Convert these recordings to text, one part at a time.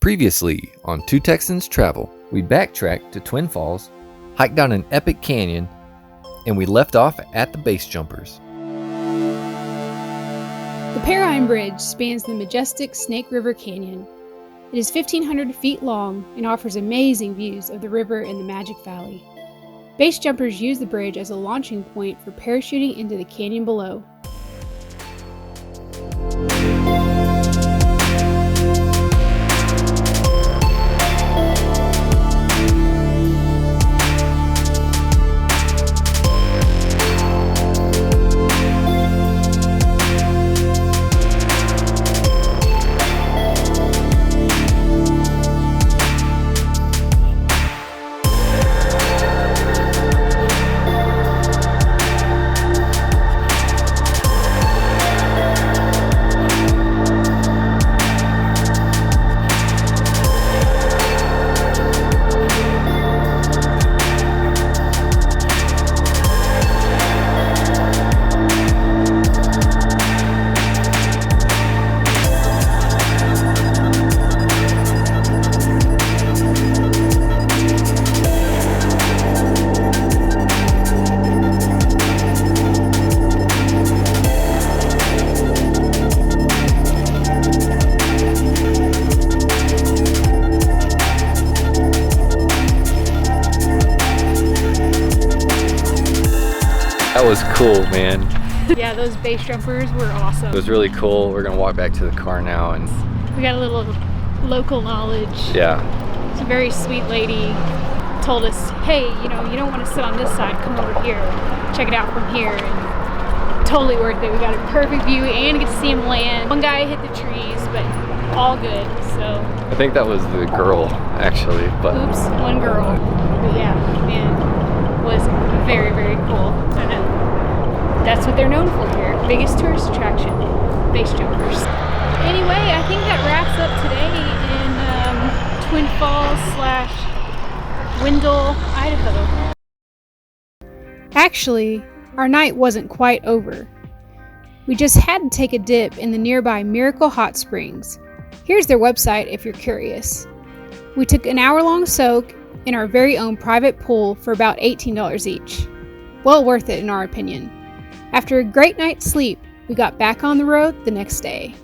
Previously on Two Texans Travel, we backtracked to Twin Falls, hiked down an epic canyon, and we left off at the base jumpers. The Perrine Bridge spans the majestic Snake River Canyon. It is 1,500 feet long and offers amazing views of the river and the Magic Valley. Base jumpers use the bridge as a launching point for parachuting into the canyon below. That was cool, man. Yeah, those base jumpers were awesome. It was really cool. We're gonna walk back to the car now and We got a little local knowledge. yeah. It's a very sweet lady. Told us, hey, you don't want to sit on this side, come over here, check it out from here. And totally worth it. We got a perfect view and get to see him land. One guy hit the trees, but all good, so. I think that was the girl, actually, but. Oops, one girl. But yeah, man, was very, very cool. And that's what they're known for here. Biggest tourist attraction, base jumpers. Anyway, I think that wraps up today in Twin Falls / Wendell, Idaho. Actually, our night wasn't quite over. We just had to take a dip in the nearby Miracle Hot Springs. Here's their website if you're curious. We took an hour-long soak in our very own private pool for about $18 each. Well worth it in our opinion. After a great night's sleep, we got back on the road the next day.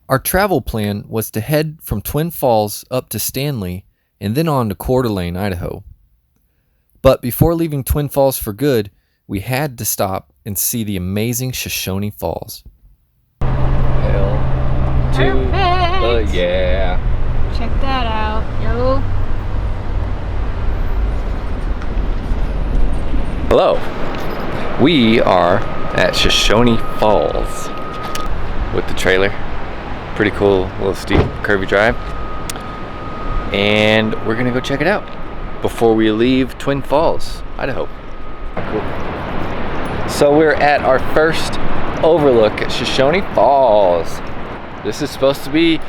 Our travel plan was to head from Twin Falls up to Stanley and then on to Coeur d'Alene, Idaho. But before leaving Twin Falls for good, we had to stop and see the amazing Shoshone Falls. Hell to Perfect. yeah. Check that out, yo. Hello. We are at Shoshone Falls with the trailer. Pretty cool, little steep, curvy drive. And we're gonna go check it out before we leave Twin Falls, Idaho. Cool. So we're at our first overlook at Shoshone Falls. This is supposed to be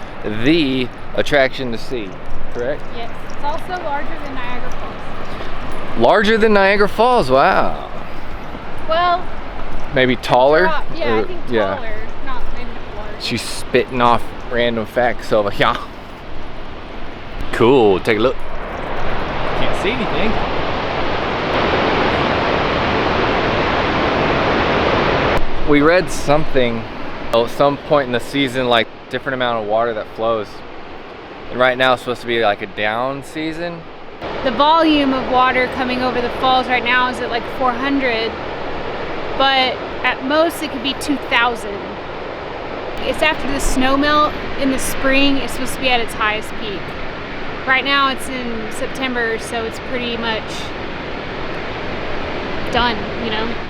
the attraction to see, correct? Yes, it's also larger than Niagara Falls. Larger than Niagara Falls, wow. Well, Maybe taller? yeah, I think taller, Yeah. not maybe not larger. She's spitting off random facts over here. Cool, take a look. Can't see anything. We read something at some point in the season, like different amount of water that flows. And right now it's supposed to be like a down season. The volume of water coming over the falls right now is at like 400, but at most it could be 2,000. It's after the snow melt in the spring, it's supposed to be at its highest peak. Right now it's in September, so it's pretty much done, you know?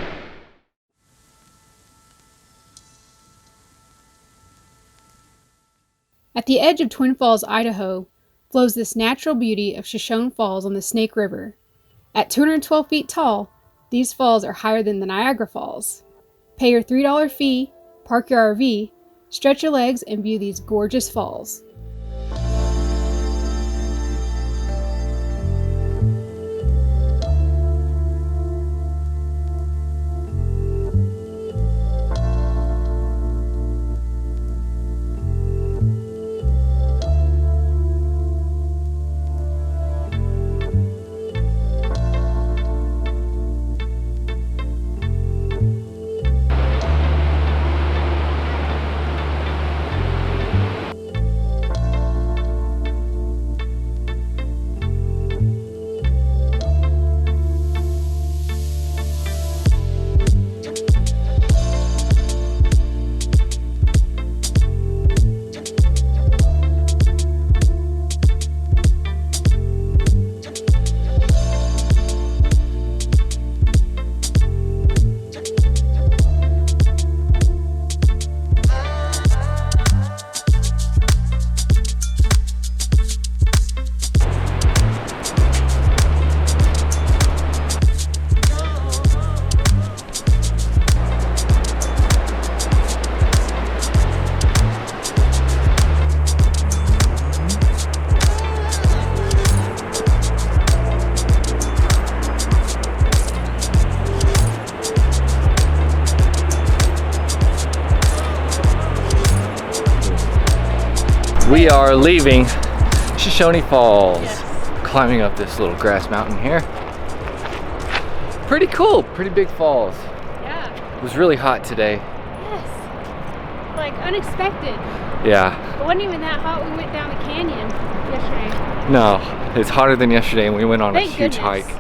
At the edge of Twin Falls, Idaho, flows this natural beauty of Shoshone Falls on the Snake River. At 212 feet tall, these falls are higher than the Niagara Falls. Pay your $3 fee, park your RV, stretch your legs, and view these gorgeous falls. We are leaving Shoshone Falls. Yes. Climbing up this little grass mountain here. Pretty cool, pretty big falls. Yeah. It was really hot today. Yes. Like unexpected. Yeah. It wasn't even that hot. We went down the canyon yesterday. No, it's hotter than yesterday and we went on a Thank huge goodness. hike.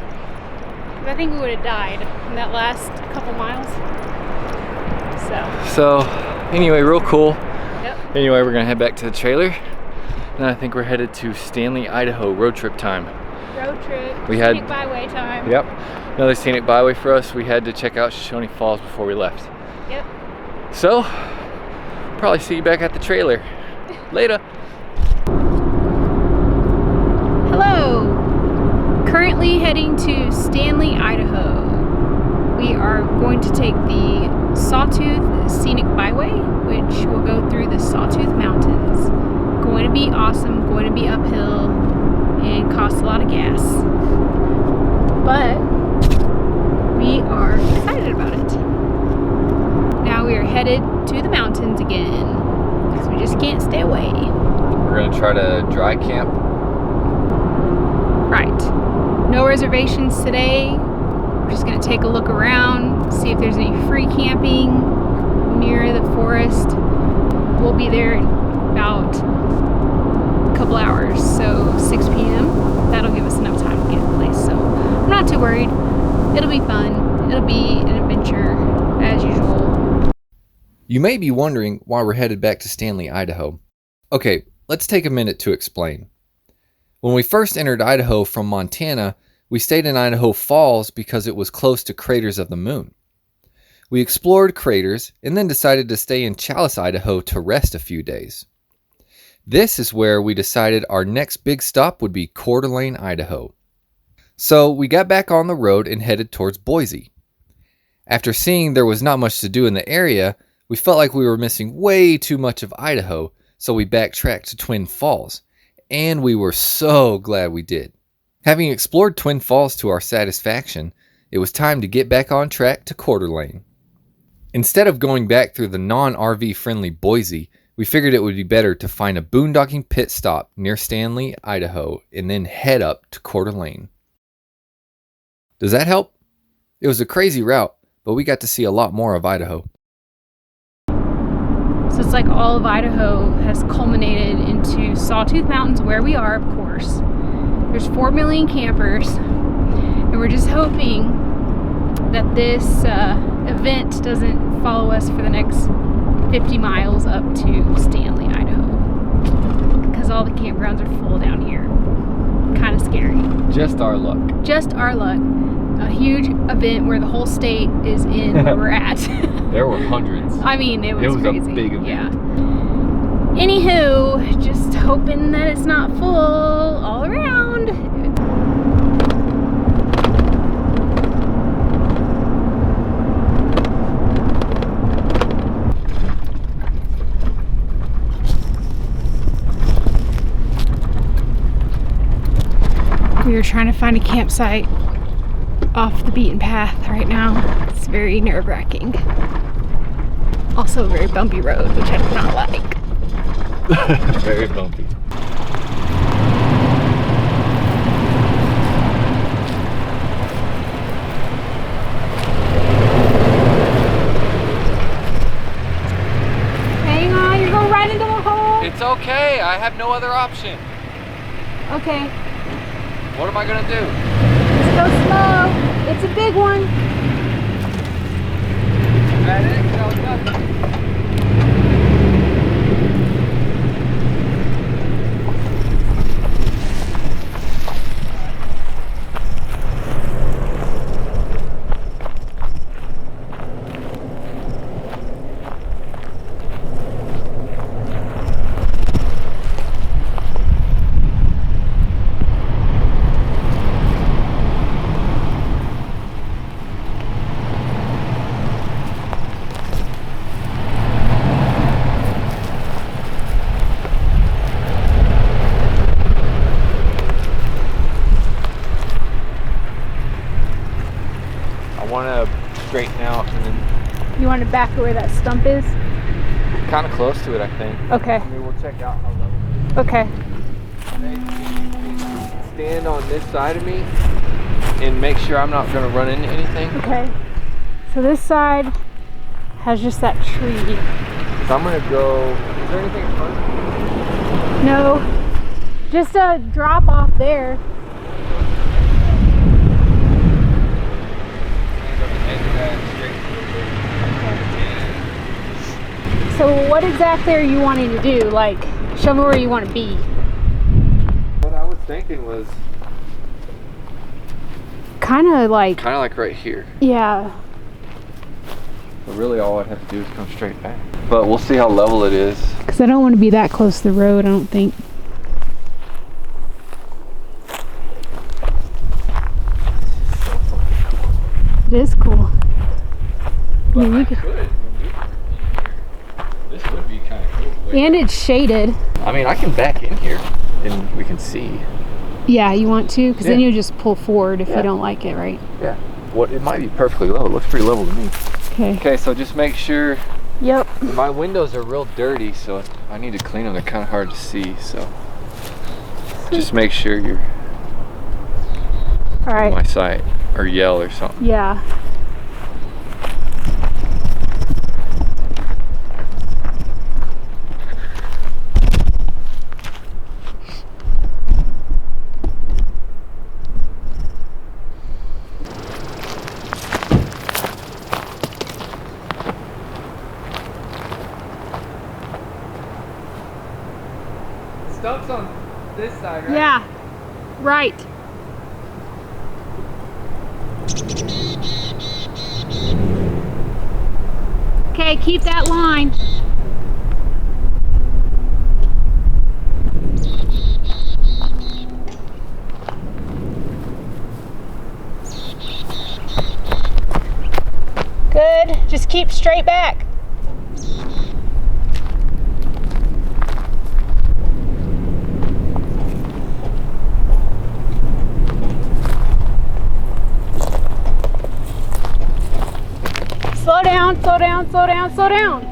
I think we would have died in that last couple miles. So anyway, real cool. Yep. Anyway, we're gonna head back to the trailer. And I think we're headed to Stanley, Idaho, road trip time. Road trip. We had- Scenic byway time. Yep, another scenic byway for us. We had to check out Shoshone Falls before we left. Yep. So, probably see you back at the trailer. Later. Hello. Currently heading to Stanley, Idaho. We are going to take the Sawtooth Scenic Byway, which will go through the Sawtooth Mountains. Going to be awesome, going to be uphill, and cost a lot of gas. But we are excited about it. Now we are headed to the mountains again, because we just can't stay away. We're gonna try to dry camp. Right. No reservations today. We're just going to take a look around, see if there's any free camping near the forest. We'll be there in about a couple hours, so 6 p.m. That'll give us enough time to get to the place. So I'm not too worried. It'll be fun. It'll be an adventure as usual. You may be wondering why we're headed back to Stanley, Idaho. Okay, let's take a minute to explain. When we first entered Idaho from Montana, we stayed in Idaho Falls because it was close to Craters of the Moon. We explored Craters and then decided to stay in Challis, Idaho to rest a few days. This is where we decided our next big stop would be Coeur d'Alene, Idaho. So we got back on the road and headed towards Boise. After seeing there was not much to do in the area, we felt like we were missing way too much of Idaho, so we backtracked to Twin Falls, and we were so glad we did. Having explored Twin Falls to our satisfaction, it was time to get back on track to Coeur d'Alene. Instead of going back through the non-RV friendly Boise, we figured it would be better to find a boondocking pit stop near Stanley, Idaho, and then head up to Coeur d'Alene. Does that help? It was a crazy route, but we got to see a lot more of Idaho. So it's like all of Idaho has culminated into Sawtooth Mountains, where we are, of course. There's 4 million campers, and we're just hoping that this event doesn't follow us for the next 50 miles up to Stanley, Idaho, because all the campgrounds are full down here. Kind of scary. Just our luck. Just our luck. A huge event where the whole state is in where we're at. There were hundreds. I mean, it was crazy. A big event. Yeah. Anywho, just hoping that it's not full all around. We are trying to find a campsite off the beaten path right now. It's very nerve-wracking. Also a very bumpy road, which I do not like. Very bumpy. Hang on, you're going right into a hole. It's okay, I have no other option. Okay, What am I gonna do? let's go slow. It's a big one. Is that it? That was nothing. Want to straighten out and then You want to back to where that stump is? kind of close to it, I think. Okay. I mean, we'll check out how level it is. Okay. Stand on this side of me and make sure I'm not going to run into anything. Okay. So this side has just that tree. So I'm going to go. Is there anything in front? No. Just a drop off there. So what exactly are you wanting to do? Like, show me where you want to be. What I was thinking was kind of like right here. Yeah. But really all I'd have to do is come straight back. But we'll see how level it is. Because I don't want to be that close to the road, I don't think. It is cool. But Yeah, I could. This would be kind of cool. And it's shaded. I mean, I can back in here and we can see. Yeah, you want to? Because then Yeah. you just pull forward if you don't like it, right? Yeah. What? It might be perfectly level. It looks pretty level to me. Okay. Okay, so just make sure. Yep. My windows are real dirty, so I need to clean them. They're kind of hard to see, so just make sure you're All on my right. side or yell or something. Yeah. Stump's on this side, right? Yeah. Right. Okay, keep that line. Good. Just keep straight back. Slow down, slow down, slow down, slow down.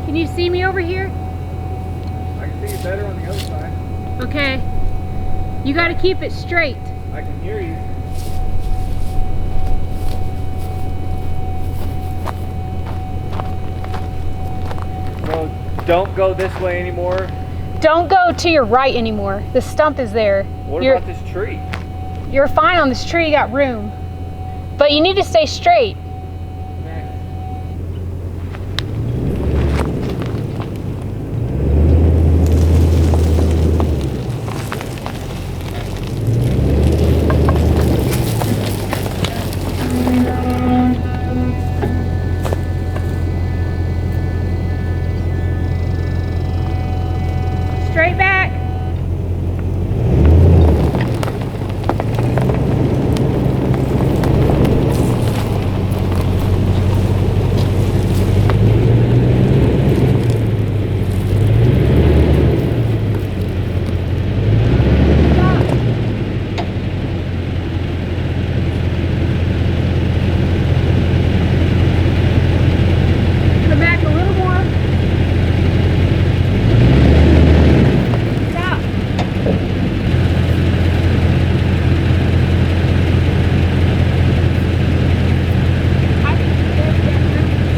Can you see me over here? I can see you better on the other side. Okay. You got to keep it straight. I can hear you. So don't go this way anymore. Don't go to your right anymore. The stump is there. What about this tree? You're fine on this tree, you got room. But you need to stay straight. Straight back. Come back a little more. Stop. I think there's that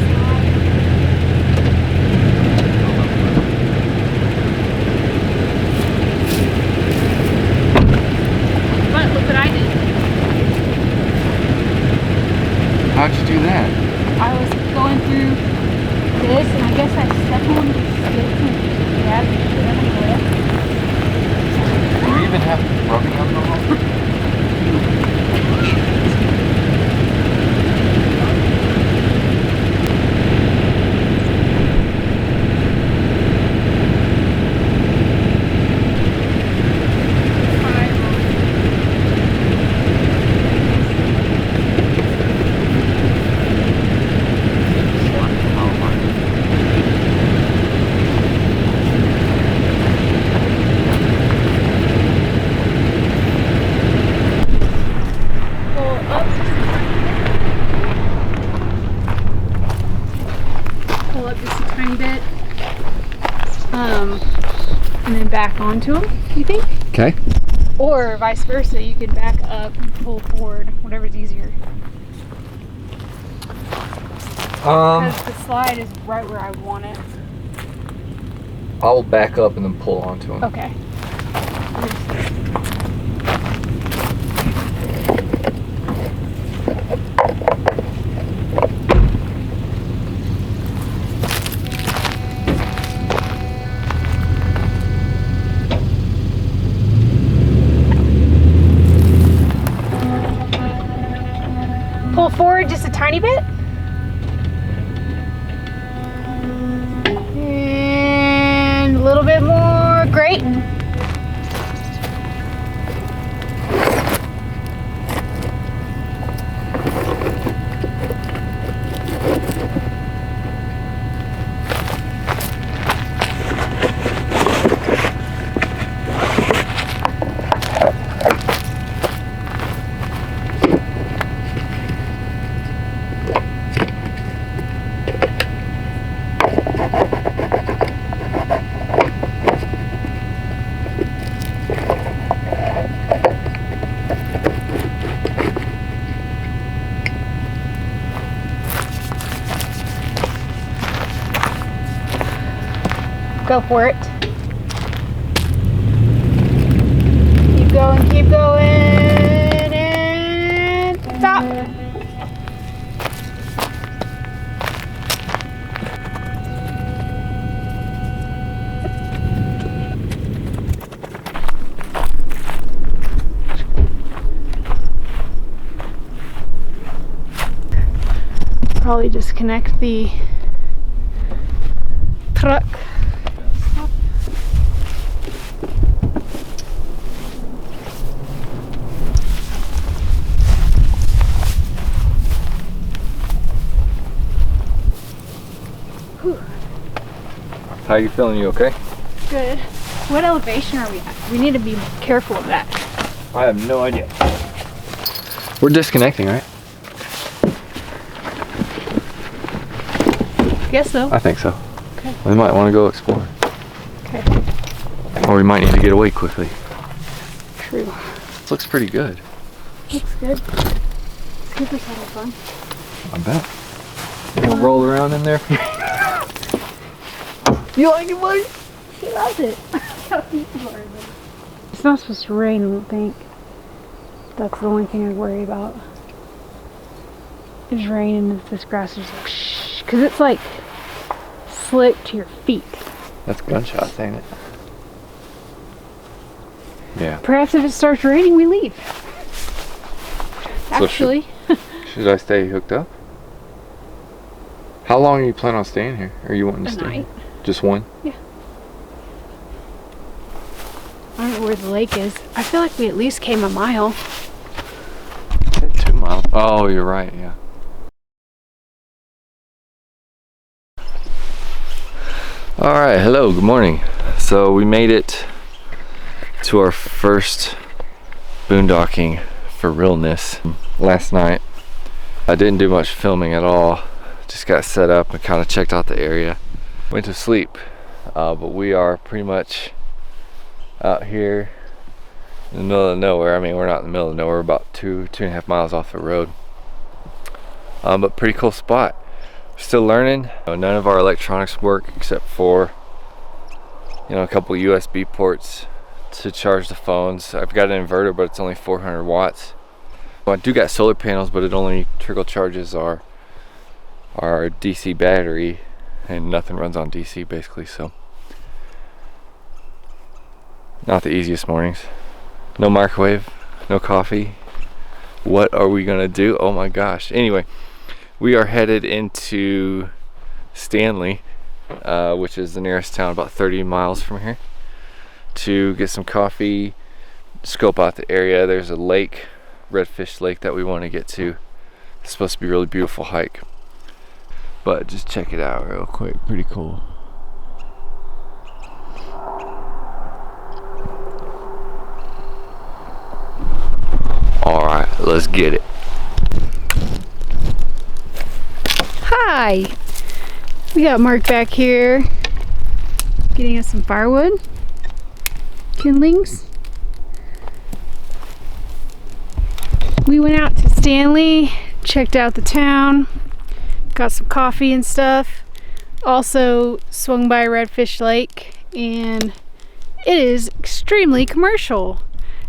slide. But look what I did. How'd you do that? I was going through this, and I guess I stepped on the sticks and grabbed the shit out of the lip. Do you even have rubbing alcohol? back onto them, you think? Okay. Or vice versa, you can back up and pull forward, whatever's easier. Because the slide is right where I want it. I will back up and then pull onto them. Okay. Pull forward just a tiny bit. And a little bit more. Great. Go for it. Keep going, keep going, and stop. Probably disconnect the truck. How are you feeling? You okay? Good. What elevation are we at? We need to be careful of that. I have no idea. We're disconnecting, right? Guess so. I think so. Okay. We might want to go explore. Okay. Or we might need to get away quickly. True. This looks pretty good. Looks good. Super fun. I bet. We'll roll around in there. You like it, buddy? She loves it. It's not supposed to rain, I don't think. That's the only thing I worry about. It's raining and this grass is like shh, because it's like slick to your feet. That's gunshots, ain't it? Yeah. Perhaps if it starts raining, we leave. So Actually. Should I stay hooked up? How long are you planning on staying here? Or are you wanting to stay here? Just one? Yeah. I don't know where the lake is. I feel like we at least came a mile. 2 miles. Oh, you're right, yeah. Alright, hello, good morning. So we made it to our first boondocking for realness last night. I didn't do much filming at all. Just got set up and kind of checked out the area. Went to sleep, but we are pretty much out here in the middle of nowhere. I mean, we're not in the middle of nowhere, about 2.5 miles off the road. But pretty cool spot. Still learning. None of our electronics work except for, you know, a couple USB ports to charge the phones. I've got an inverter, but it's only 400 watts. I do got solar panels, but it only trickle charges our DC battery, and nothing runs on DC basically. So not the easiest mornings. No microwave, no coffee. What are we gonna do? Oh my gosh. Anyway, we are headed into Stanley, which is the nearest town, about 30 miles from here, to get some coffee, scope out the area. There's a lake, Redfish Lake, that we want to get to. It's supposed to be a really beautiful hike. But just check it out real quick. Pretty cool. Alright, let's get it. Hi! We got Mark back here getting us some firewood. kindlings. We went out to Stanley, checked out the town, got some coffee and stuff. Also swung by Redfish Lake, and it is extremely commercial.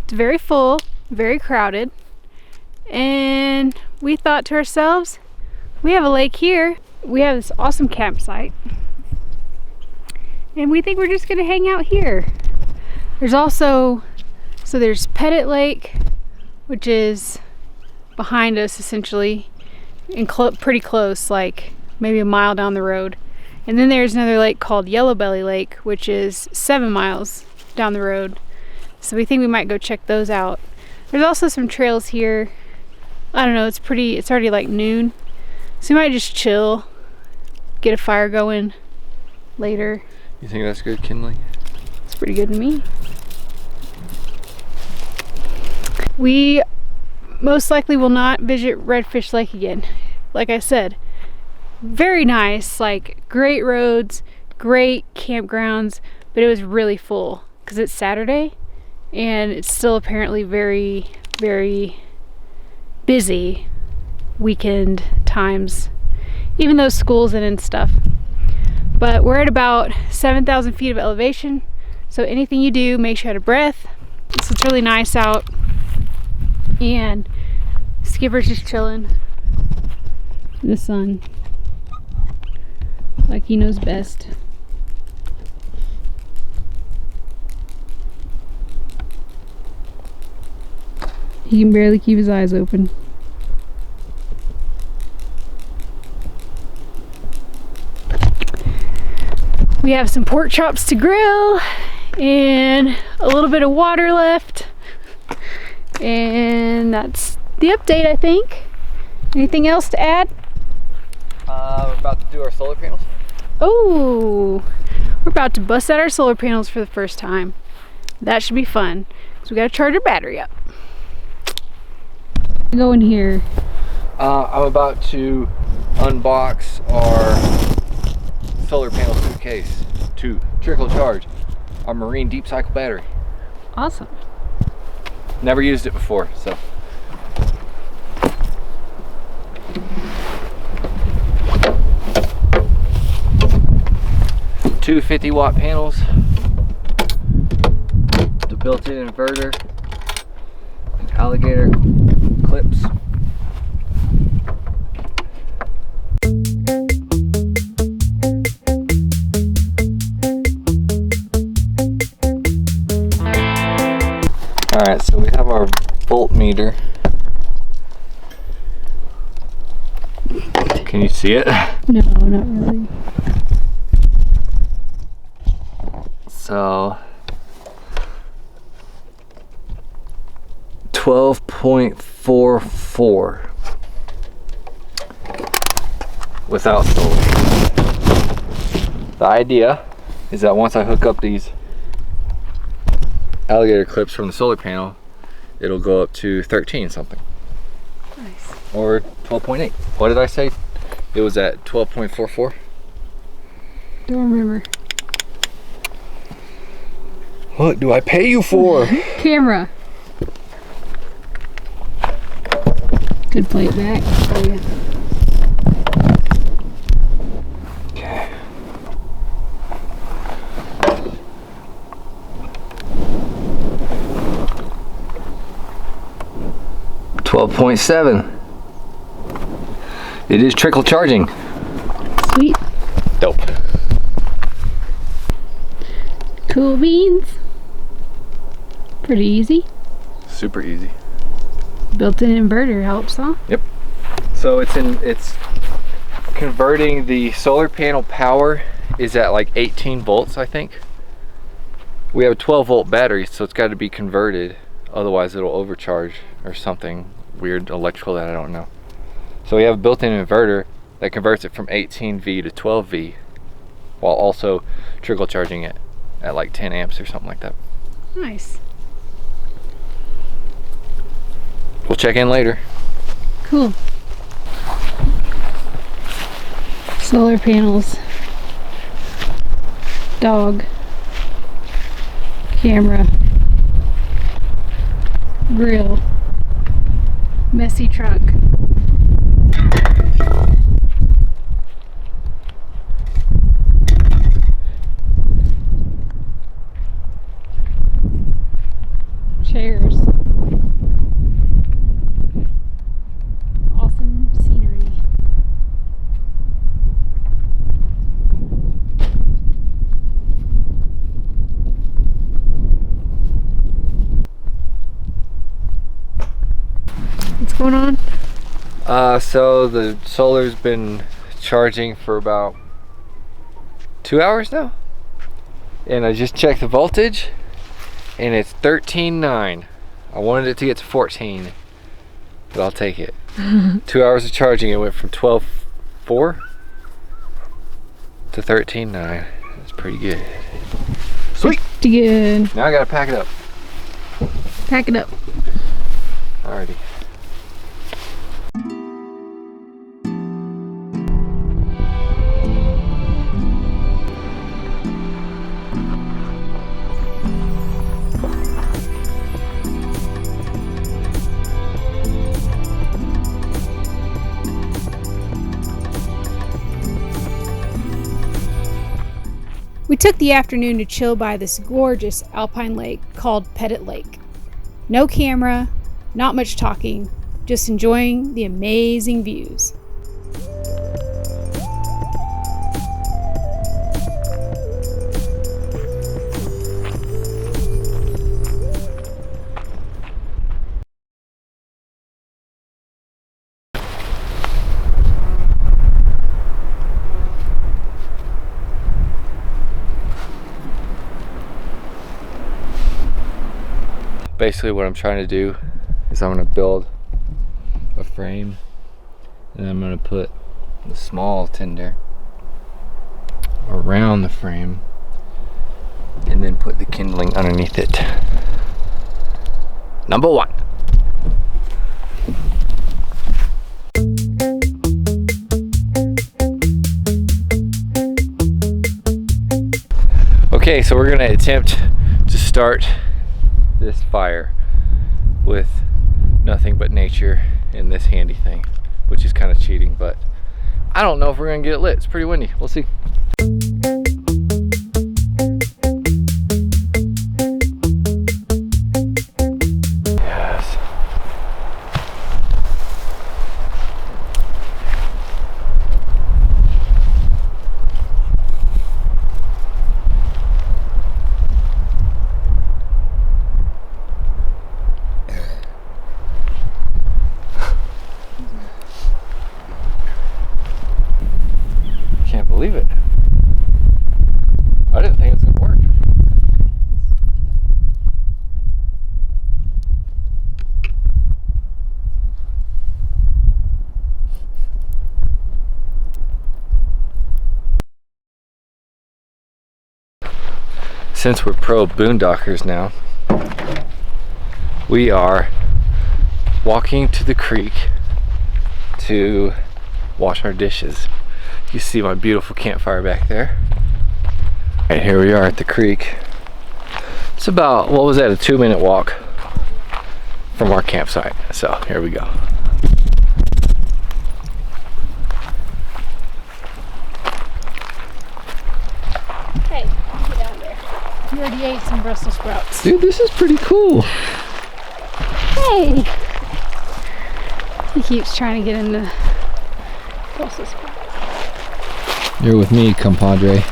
It's very full, very crowded, and we thought to ourselves, we have a lake here, we have this awesome campsite, and we think we're just gonna hang out here. There's also, there's Pettit Lake, which is behind us essentially, and pretty close, like maybe a mile down the road. And then there's another lake called Yellow Belly Lake, which is 7 miles down the road. So we think we might go check those out. There's also some trails here. I don't know, it's already like noon. So we might just chill, get a fire going later. You think that's good kindling? It's pretty good to me. We most likely will not visit Redfish Lake again. Like I said, very nice, like great roads, great campgrounds, but it was really full because it's Saturday and it's still apparently very, very busy weekend times, even though school's in and stuff. But we're at about 7,000 feet of elevation, so anything you do, make sure you have a breath. So it's really nice out, and Skipper's just chilling in the sun like he knows best. He can barely keep his eyes open. We have some pork chops to grill and a little bit of water left, and that's the update, I think. Anything else to add? We're about to do our solar panels. Oh, we're about to bust out our solar panels for the first time. That should be fun, because we got to charge our battery up. Go in here. I'm about to unbox our solar panel suitcase to trickle charge our marine deep cycle battery. Awesome. Never used it before, so. Two 50-watt panels, the built-in inverter, and alligator clips. Alright, so we have our voltmeter. Can you see it? No, not really. So 12.44 without solar. The idea is that once I hook up these alligator clips from the solar panel, it'll go up to 13 something. Nice. Or 12.8. What did I say? It was at 12.44? Don't remember. What do I pay you for? Camera. Could play it back for you. Okay. $12.7. It is trickle charging. Sweet. Dope. Cool beans. Pretty easy. Super easy. Built-in inverter helps, huh? Yep. So it's converting the solar panel power is at like 18 volts, I think. We have a 12-volt battery, so it's got to be converted. Otherwise, it'll overcharge or something weird electrical that I don't know. So we have a built-in inverter that converts it from 18V to 12V, while also trickle charging it at like 10 amps or something like that. Nice. We'll check in later. Cool. Solar panels. Dog. Camera. Real messy truck. Chairs. Awesome scenery. What's going on? So the solar's been charging for about 2 hours now, and I just checked the voltage and it's 13.9. I wanted it to get to 14, but I'll take it. 2 hours of charging, it went from 12.4 to 13.9. That's pretty good. Sweet. Pretty good. Now I gotta pack it up. Pack it up. Alrighty. We took the afternoon to chill by this gorgeous alpine lake called Pettit Lake. No camera, not much talking, just enjoying the amazing views. Basically what I'm trying to do is I'm going to build a frame, and I'm going to put the small tinder around the frame and then put the kindling underneath it. Number one. Okay, so we're going to attempt to start this fire with nothing but nature and this handy thing, which is kind of cheating, but I don't know if we're gonna get it lit. It's pretty windy. We'll see. Yes. Can't believe it. I didn't think it was gonna work. Since we're pro boondockers now, we are walking to the creek to wash our dishes. You see my beautiful campfire back there. Right, here we are at the creek. It's about, what was that, a 2-minute walk from our campsite. So here we go. Hey, get down there. You already ate some Brussels sprouts. Dude, this is pretty cool. Hey! He keeps trying to get in the Brussels sprouts. You're with me, compadre.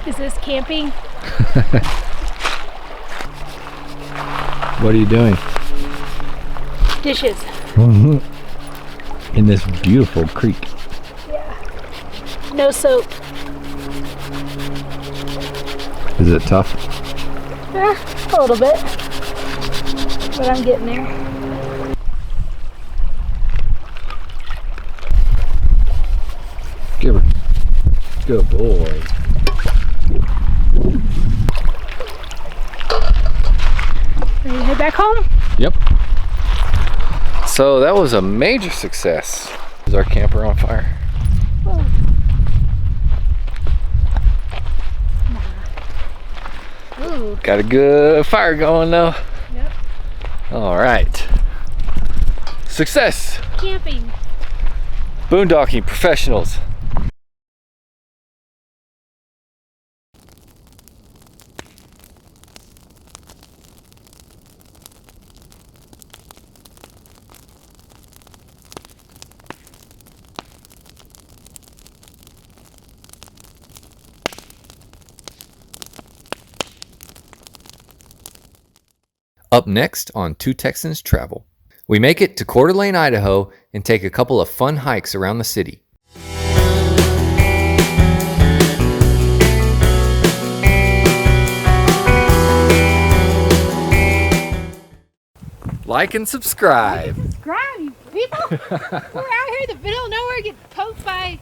Is this camping? What are you doing? Dishes. In this beautiful creek. Yeah. No soap. Is it tough? A little bit. But I'm getting there. Give her. Good boy. Ready to head back home? Yep. So that was a major success. Is our camper on fire? Oh. Ooh. Got a good fire going though. Yep. All right. Success. Camping. Boondocking professionals. Up next on Two Texans Travel, we make it to Coeur d'Alene, Idaho, and take a couple of fun hikes around the city. Like and subscribe. Subscribe, you people. We're out here in the middle of nowhere getting poked by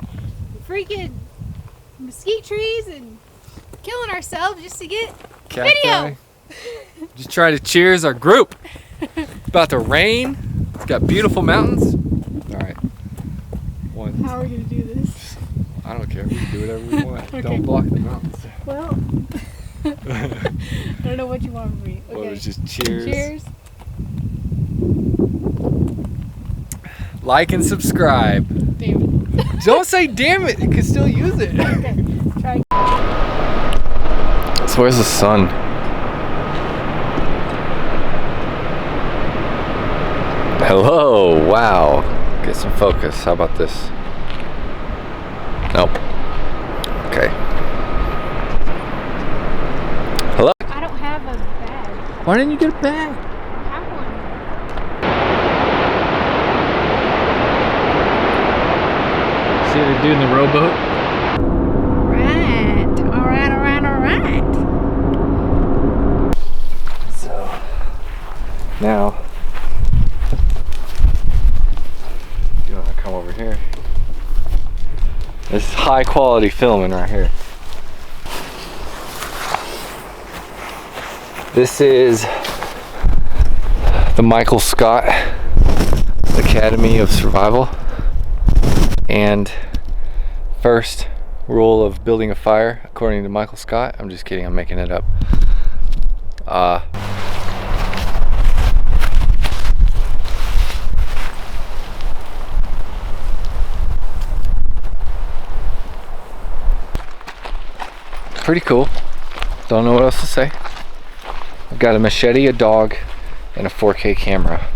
freaking mesquite trees and killing ourselves just to get video. Just trying to cheers our group. It's about to rain. It's got beautiful mountains. All right. One. How are we going to do this? I don't care. We can do whatever we want. Okay. Don't block the mountains. Well, I don't know what you want from me. Okay. Well, it's just cheers. Cheers. Like and subscribe. Damn it. Don't say damn it. You can still use it. Okay. Try. So where's the sun? Hello. Wow. Get some focus. How about this? Nope. Okay. Hello. I don't have a bag. Why didn't you get a bag? I don't have one. See what they're doing the rowboat? Right. All right. All right. All right. So now you want to come over here. This is high quality filming right here. This is the Michael Scott Academy of Survival, and first rule of building a fire according to Michael Scott. I'm just kidding, I'm making it up. Pretty cool. Don't know what else to say. I've got a machete, a dog, and a 4K camera.